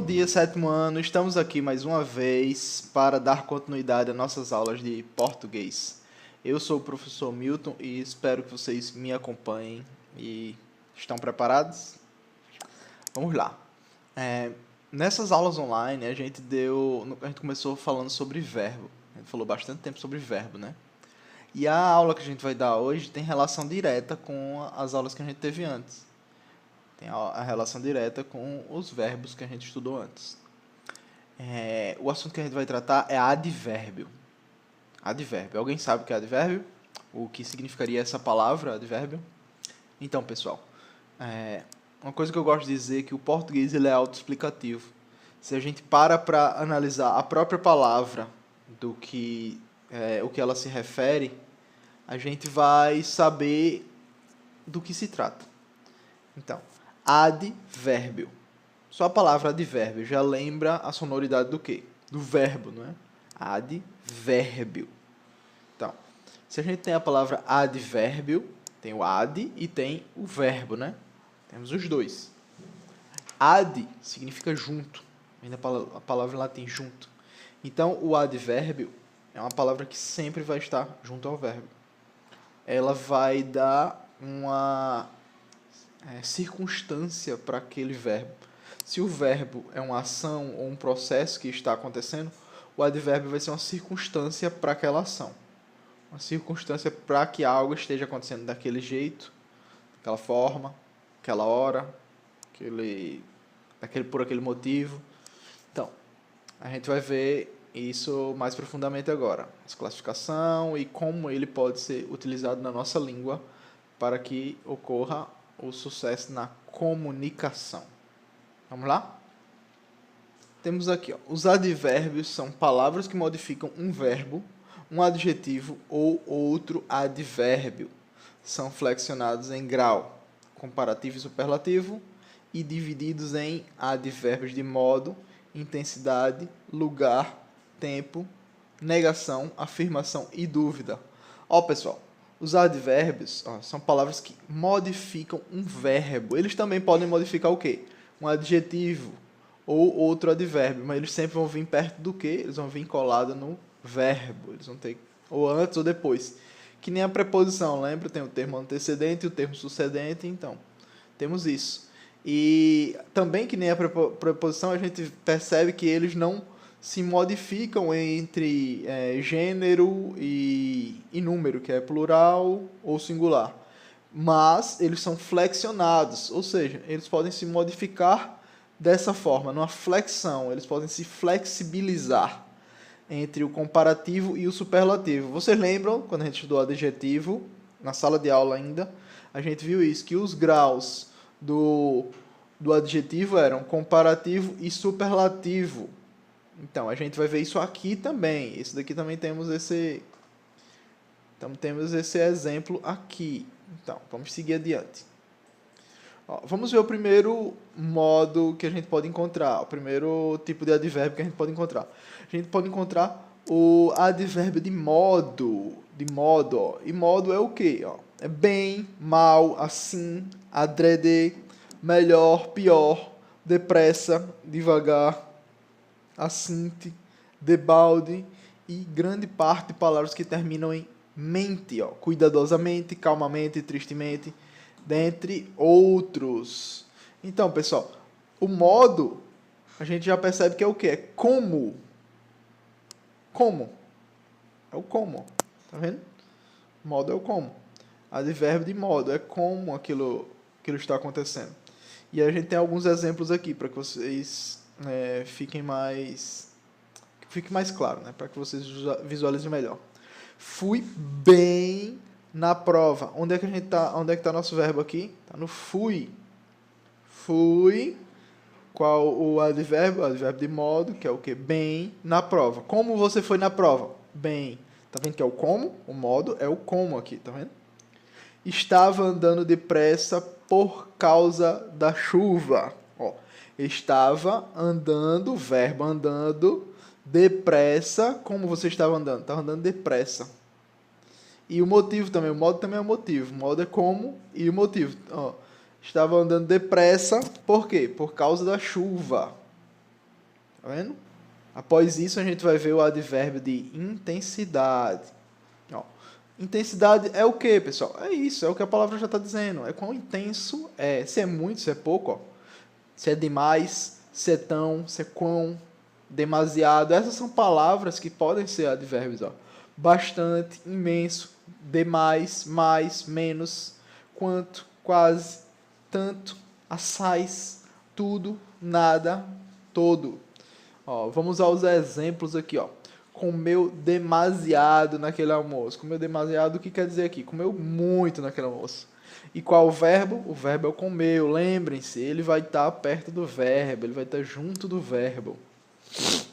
dia, sétimo ano. Estamos aqui mais uma vez para dar continuidade às nossas aulas de português. Eu sou o professor Milton e espero que vocês me acompanhem. E estão preparados? Vamos lá. Nessas aulas online, a gente começou falando sobre verbo. A gente falou bastante tempo sobre verbo, né? E a aula que a gente vai dar hoje tem relação direta com as aulas que a gente teve antes. Tem a relação direta com os verbos que a gente estudou antes. O assunto que a gente vai tratar é advérbio. Advérbio. Alguém sabe o que é advérbio? O que significaria essa palavra, advérbio? Então, pessoal, uma coisa que eu gosto de dizer é que o português ele é autoexplicativo. Se a gente para analisar a própria palavra do que o que ela se refere, a gente vai saber do que se trata. Então, advérbio. Só a palavra advérbio já lembra a sonoridade do quê? Do verbo, não é? Advérbio. Então, se a gente tem a palavra advérbio, tem o ad e tem o verbo, né? Temos os dois. Ad significa junto. Ainda a palavra em latim, junto. Então, o advérbio é uma palavra que sempre vai estar junto ao verbo. Ela vai dar uma circunstância para aquele verbo. Se o verbo é uma ação ou um processo que está acontecendo, o advérbio vai ser uma circunstância para aquela ação. Uma circunstância para que algo esteja acontecendo daquele jeito, daquela forma, aquela hora, por aquele motivo. Então, a gente vai ver isso mais profundamente agora. Essa classificação e como ele pode ser utilizado na nossa língua para que ocorra o sucesso na comunicação. Vamos lá? Temos aqui, os advérbios são palavras que modificam um verbo, um adjetivo ou outro advérbio. São flexionados em grau, comparativo e superlativo, e divididos em advérbios de modo, intensidade, lugar, tempo, negação, afirmação e dúvida. Pessoal, os advérbios são palavras que modificam um verbo. Eles também podem modificar o quê? Um adjetivo ou outro advérbio, mas eles sempre vão vir perto do quê? Eles vão vir colado no verbo. Eles vão ter ou antes ou depois. Que nem a preposição, lembra? Tem o termo antecedente e o termo sucedente, então temos isso. E também que nem a preposição, a gente percebe que eles não se modificam entre gênero e número, que é plural ou singular. Mas eles são flexionados, ou seja, eles podem se modificar dessa forma, numa flexão, eles podem se flexibilizar entre o comparativo e o superlativo. Vocês lembram, quando a gente estudou adjetivo, na sala de aula ainda, a gente viu isso, que os graus do adjetivo eram comparativo e superlativo. Então, a gente vai ver isso aqui também. Esse daqui também temos esse exemplo aqui. Então, vamos seguir adiante. Vamos ver o primeiro modo que a gente pode encontrar. O primeiro tipo de advérbio que a gente pode encontrar. A gente pode encontrar o advérbio de modo. De modo. E modo é o quê? É bem, mal, assim, adrede, melhor, pior, depressa, devagar, assinte, debalde e grande parte de palavras que terminam em mente, cuidadosamente, calmamente, tristemente, dentre outros. Então, pessoal, o modo, a gente já percebe que é o quê? É como. Como. É o como. Tá vendo? Modo é o como. Advérbio de modo é como aquilo está acontecendo. E a gente tem alguns exemplos aqui para que vocês fique mais claro, né? Para que vocês visualizem melhor. Fui bem na prova. Onde é que a gente tá? Onde é que está nosso verbo aqui? Está no fui. Fui. Qual o advérbio? O advérbio de modo, que é o quê? Bem na prova. Como você foi na prova? Bem. Tá vendo que é o como? O modo é o como aqui, tá vendo? Estava andando depressa por causa da chuva. Estava andando, verbo andando, depressa. Como você estava andando? Estava andando depressa. E o motivo também, o modo também é o motivo. O modo é como e o motivo. Estava andando depressa, por quê? Por causa da chuva. Tá vendo? Após isso, a gente vai ver o advérbio de intensidade. Ó, intensidade é o que, pessoal? É isso, é o que a palavra já está dizendo. É quão intenso é. Se é muito, se é pouco, ó. Se é demais, se é tão, se é quão, demasiado. Essas são palavras que podem ser advérbios, ó. Bastante, imenso, demais, mais, menos, quanto, quase, tanto, assaz, tudo, nada, todo. Ó, vamos aos exemplos aqui, ó. Comeu demasiado naquele almoço. Comeu demasiado, o que quer dizer aqui? Comeu muito naquele almoço. E qual o verbo? O verbo é o comeu. Lembrem-se, ele vai estar perto do verbo, ele vai estar junto do verbo.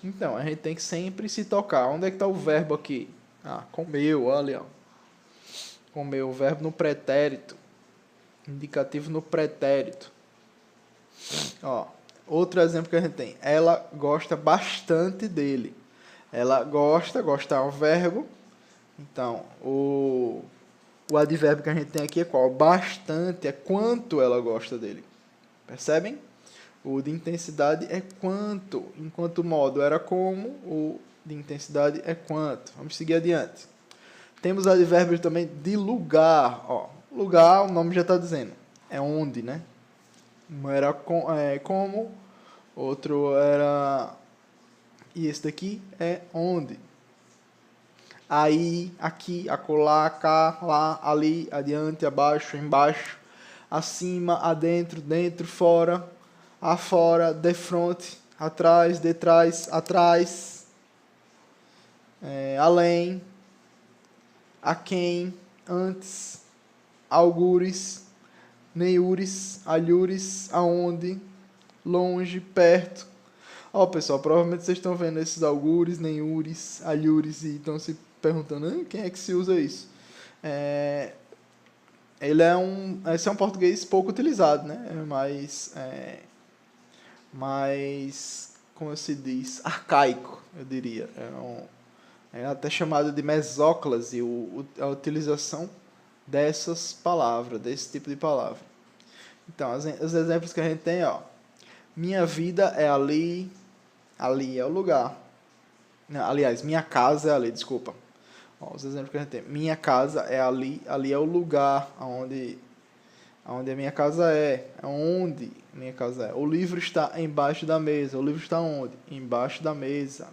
Então, a gente tem que sempre se tocar. Onde é que está o verbo aqui? Ah, comeu, olha. Ó. Comeu, o verbo no pretérito. Indicativo no pretérito. Ó, outro exemplo que a gente tem. Ela gosta bastante dele. Ela gosta, gostar é um verbo. Então, o advérbio que a gente tem aqui é qual? Bastante, é quanto ela gosta dele. Percebem? O de intensidade é quanto. Enquanto modo era como, o de intensidade é quanto. Vamos seguir adiante. Temos advérbios também de lugar. Ó, lugar, o nome já está dizendo. É onde, né? Um era como, outro era... E esse daqui é onde. Aí, aqui, acolá, cá, lá, ali, adiante, abaixo, embaixo, acima, adentro, dentro, fora, afora, defronte, atrás, detrás, atrás, além, aquém, antes, algures, neiures, alhures, aonde, longe, perto. Ó, pessoal, provavelmente vocês estão vendo esses algures, neiures, alhures e estão se perguntando, quem é que se usa isso? Esse é um português pouco utilizado, né? Mais, como se diz, arcaico, eu diria. É até chamado de mesóclase a utilização dessas palavras, desse tipo de palavra. Então, os exemplos que a gente tem, ó. Minha vida é ali, ali é o lugar. Não, aliás, minha casa é ali, desculpa. Ó, os exemplos que a gente tem. Minha casa é ali, ali é o lugar onde a minha casa é. Onde minha casa é. O livro está embaixo da mesa. O livro está onde? Embaixo da mesa.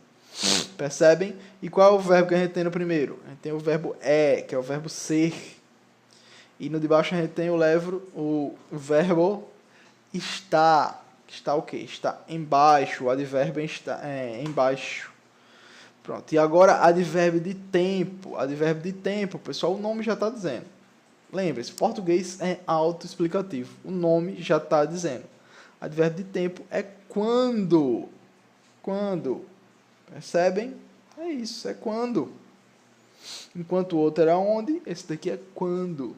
Percebem? E qual é o verbo que a gente tem no primeiro? A gente tem o verbo é, que é o verbo ser. E no de baixo a gente tem o verbo está. Está o quê? Está embaixo. O advérbio está embaixo. Pronto. E agora, advérbio de tempo. Advérbio de tempo, pessoal, o nome já está dizendo. Lembre-se, português é autoexplicativo. O nome já está dizendo. Advérbio de tempo é quando. Quando. Percebem? É isso, é quando. Enquanto o outro era onde, esse daqui é quando.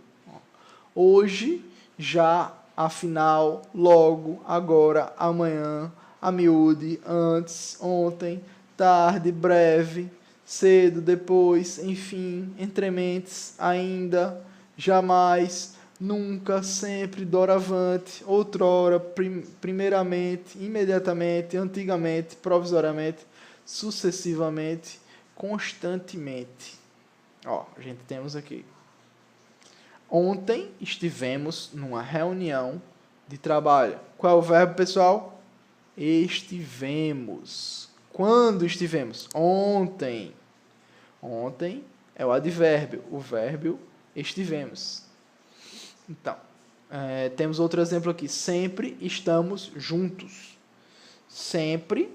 Hoje, já, afinal, logo, agora, amanhã, a miúde, antes, ontem, tarde, breve, cedo, depois, enfim, entrementes, ainda, jamais, nunca, sempre, doravante, outrora, primeiramente, imediatamente, antigamente, provisoriamente, sucessivamente, constantemente. Ó, a gente temos aqui. Ontem estivemos numa reunião de trabalho. Qual é o verbo, pessoal? Estivemos. Quando estivemos? Ontem. Ontem é o advérbio. O verbo estivemos. Então, temos outro exemplo aqui. Sempre estamos juntos. Sempre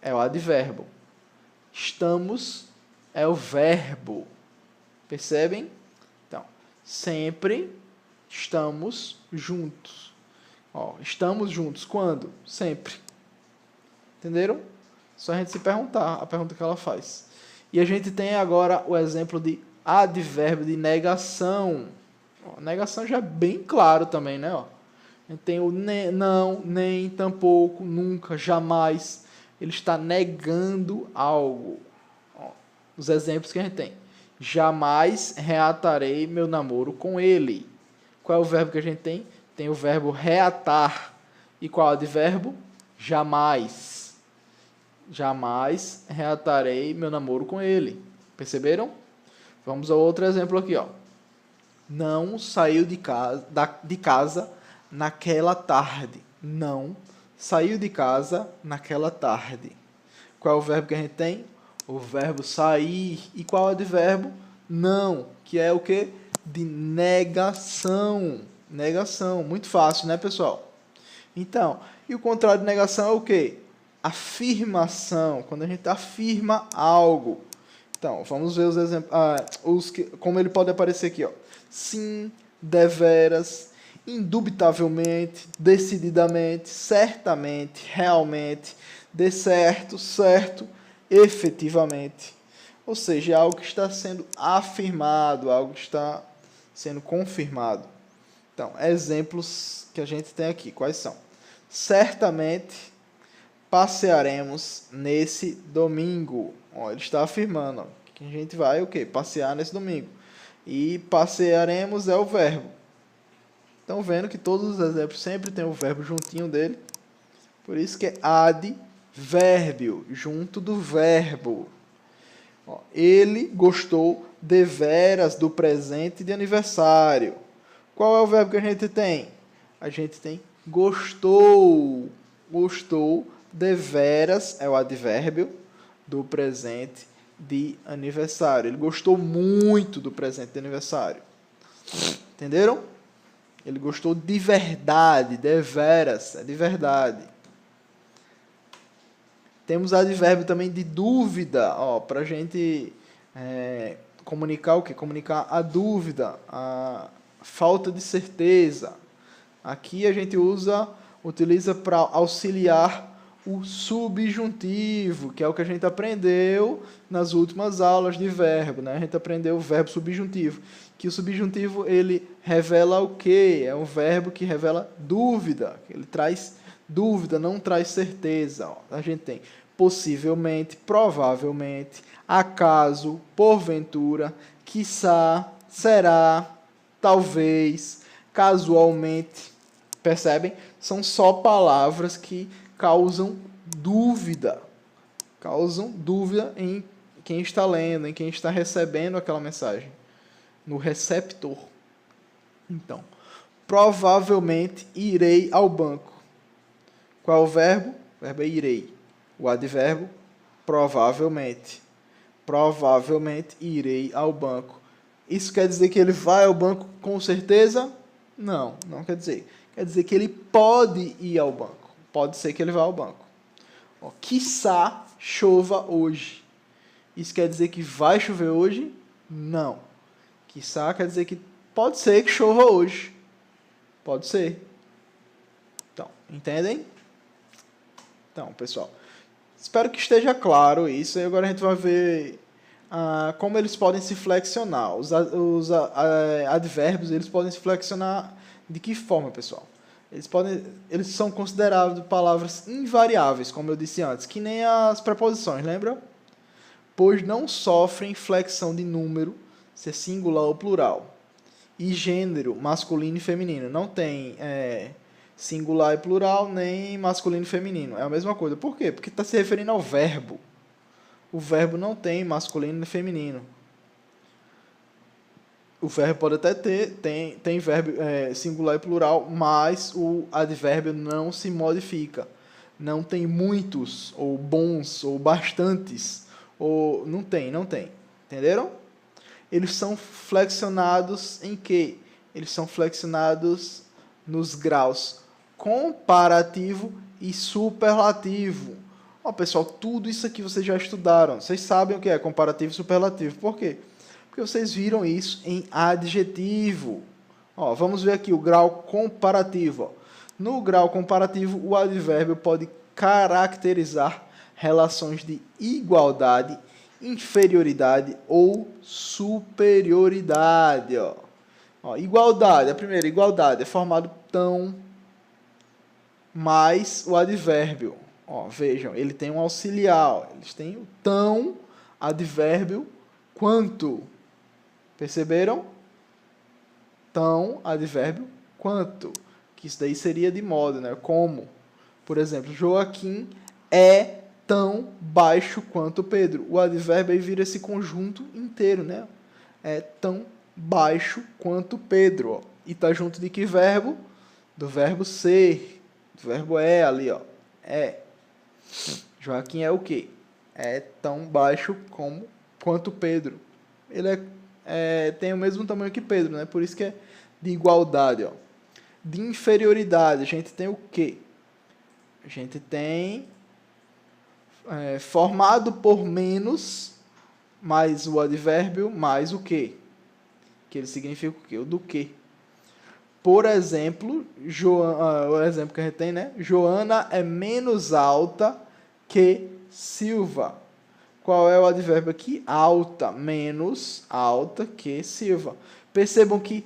é o advérbio. Estamos é o verbo. Percebem? Então, sempre estamos juntos. Ó, estamos juntos quando? Sempre. Entenderam? Só a gente se perguntar, a pergunta que ela faz. E a gente tem agora o exemplo de advérbio de negação. Ó, negação já é bem claro também, né? Ó, a gente tem o não, nem, tampouco, nunca, jamais. Ele está negando algo. Ó, os exemplos que a gente tem. Jamais reatarei meu namoro com ele. Qual é o verbo que a gente tem? Tem o verbo reatar. E qual é o advérbio? Jamais. Jamais reatarei meu namoro com ele. Perceberam? Vamos ao outro exemplo aqui, ó. Não saiu de casa naquela tarde. Não saiu de casa naquela tarde. Qual é o verbo que a gente tem? O verbo sair. E qual é o advérbio? Não, que é o quê? De negação. Negação. Muito fácil, né, pessoal? Então, e o contrário de negação é o quê? Afirmação. Quando a gente afirma algo. Então, vamos ver os exemplos, como ele pode aparecer aqui, ó. Sim, deveras, indubitavelmente, decididamente, certamente, realmente, de certo, certo, efetivamente. Ou seja, é algo que está sendo afirmado, algo que está sendo confirmado. Então, exemplos que a gente tem aqui, quais são? Certamente passearemos nesse domingo. Ó, ele está afirmando, ó, que a gente vai o quê? Passear nesse domingo. E passearemos é o verbo. Estão vendo que todos os exemplos sempre tem o verbo juntinho dele. Por isso que é advérbio, junto do verbo. Ó, ele gostou deveras do presente de aniversário. Qual é o verbo que a gente tem? A gente tem gostou. Gostou deveras é o advérbio do presente de aniversário. Ele gostou muito do presente de aniversário. Entenderam? Ele gostou de verdade, deveras, é de verdade. Temos advérbio também de dúvida, para a gente comunicar o quê? Comunicar a dúvida, a falta de certeza. Aqui a gente utiliza para auxiliar o subjuntivo, que é o que a gente aprendeu nas últimas aulas de verbo, né? A gente aprendeu o verbo subjuntivo, que o subjuntivo ele revela o quê? É um verbo que revela dúvida, ele traz dúvida, não traz certeza. Ó, a gente tem possivelmente, provavelmente, acaso, porventura, quiçá, será, talvez, casualmente. Percebem? São só palavras que causam dúvida. Causam dúvida em quem está lendo, em quem está recebendo aquela mensagem. No receptor. Então, provavelmente irei ao banco. Qual é o verbo? O verbo é irei. O advérbio, provavelmente. Provavelmente irei ao banco. Isso quer dizer que ele vai ao banco com certeza? Não, não quer dizer. Quer dizer que ele pode ir ao banco. Pode ser que ele vá ao banco. Ó, quiçá chova hoje. Isso quer dizer que vai chover hoje? Não. Quiçá quer dizer que pode ser que chova hoje. Pode ser. Então, entendem? Então, pessoal, espero que esteja claro isso. E agora a gente vai ver como eles podem se flexionar. Os advérbios eles podem se flexionar de que forma, pessoal? Eles são considerados palavras invariáveis, como eu disse antes, que nem as preposições, lembra? Pois não sofrem flexão de número, se é singular ou plural. E gênero, masculino e feminino. Não tem singular e plural, nem masculino e feminino. É a mesma coisa. Por quê? Porque está se referindo ao verbo. O verbo não tem masculino e feminino. O verbo pode até tem verbo singular e plural, mas o advérbio não se modifica. Não tem muitos, ou bons, ou bastantes, ou não tem. Entenderam? Eles são flexionados em quê? Eles são flexionados nos graus comparativo e superlativo. Ó, pessoal, tudo isso aqui vocês já estudaram. Vocês sabem o que é comparativo e superlativo. Por quê? Porque vocês viram isso em adjetivo. Ó, vamos ver aqui o grau comparativo. Ó. No grau comparativo, o advérbio pode caracterizar relações de igualdade, inferioridade ou superioridade. Ó, igualdade, a primeira, igualdade, é formado tão mais o advérbio. Ó, vejam, ele tem um auxiliar. Eles têm o tão, advérbio, quanto. Perceberam? Tão, advérbio, quanto. Que isso daí seria de modo, né? Como. Por exemplo, Joaquim é tão baixo quanto Pedro. O advérbio aí vira esse conjunto inteiro, né? É tão baixo quanto Pedro, ó. E tá junto de que verbo? Do verbo ser, do verbo é ali, ó. É. Joaquim é o quê? É tão baixo quanto Pedro. Ele tem o mesmo tamanho que Pedro, né? Por isso que é de igualdade, ó. De inferioridade, a gente tem o quê? A gente tem formado por menos, mais o advérbio, mais o quê? Que ele significa o quê? O do quê? Por exemplo, o exemplo que a gente tem, né? Joana é menos alta que Silva. Qual é o advérbio aqui? Alta, menos alta que Silva. Percebam que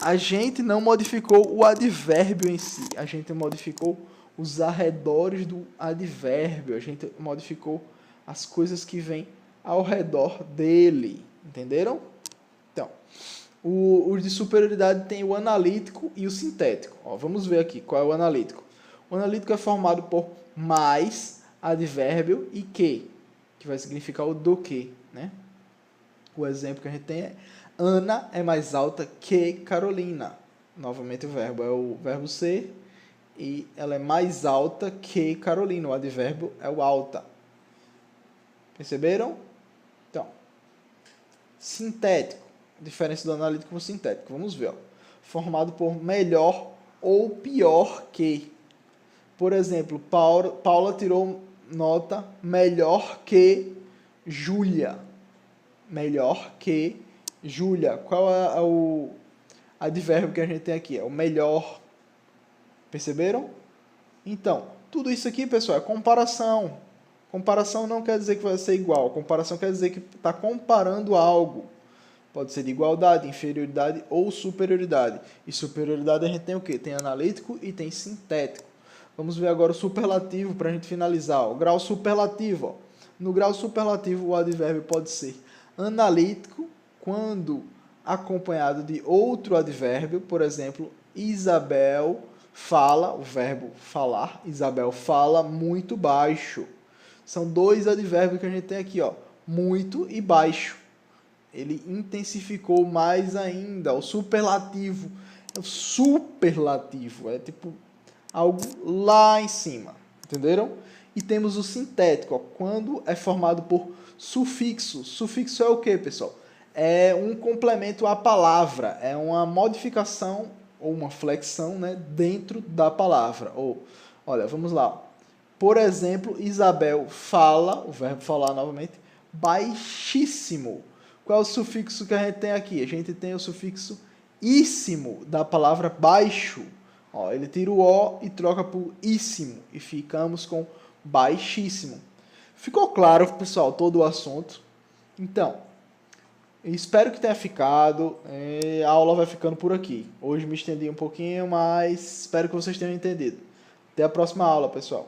a gente não modificou o advérbio em si, a gente modificou os arredores do advérbio, a gente modificou as coisas que vêm ao redor dele, entenderam? Então, os de superioridade tem o analítico e o sintético. Ó, vamos ver aqui qual é o analítico. O analítico é formado por mais advérbio e que vai significar o do que, né? O exemplo que a gente tem é Ana é mais alta que Carolina. Novamente o verbo ser e ela é mais alta que Carolina. O advérbio é o alta. Perceberam? Então, sintético. Diferença do analítico para o sintético. Vamos ver. Ó. Formado por melhor ou pior que. Por exemplo, Paula tirou nota melhor que Júlia. Melhor que Júlia. Qual é o advérbio que a gente tem aqui? É o melhor. Perceberam? Então, tudo isso aqui, pessoal, é comparação. Comparação não quer dizer que vai ser igual. Comparação quer dizer que está comparando algo. Pode ser de igualdade, inferioridade ou superioridade. E superioridade a gente tem o quê? Tem analítico e tem sintético. Vamos ver agora o superlativo para a gente finalizar. O grau superlativo. Ó. No grau superlativo, o advérbio pode ser analítico quando acompanhado de outro advérbio. Por exemplo, Isabel fala, o verbo falar. Isabel fala muito baixo. São dois advérbios que a gente tem aqui, ó, muito e baixo. Ele intensificou mais ainda. O superlativo. O superlativo é tipo algo lá em cima. Entenderam? E temos o sintético, ó, quando é formado por sufixo. Sufixo é o que, pessoal? É um complemento à palavra. É uma modificação ou uma flexão, né, dentro da palavra. Ou, olha, vamos lá. Por exemplo, Isabel fala, o verbo falar novamente, baixíssimo. Qual é o sufixo que a gente tem aqui? A gente tem o sufixo íssimo da palavra baixo. Ó, ele tira o O e troca por íssimo. E ficamos com baixíssimo. Ficou claro, pessoal, todo o assunto? Então, espero que tenha ficado. A aula vai ficando por aqui. Hoje me estendi um pouquinho, mas espero que vocês tenham entendido. Até a próxima aula, pessoal.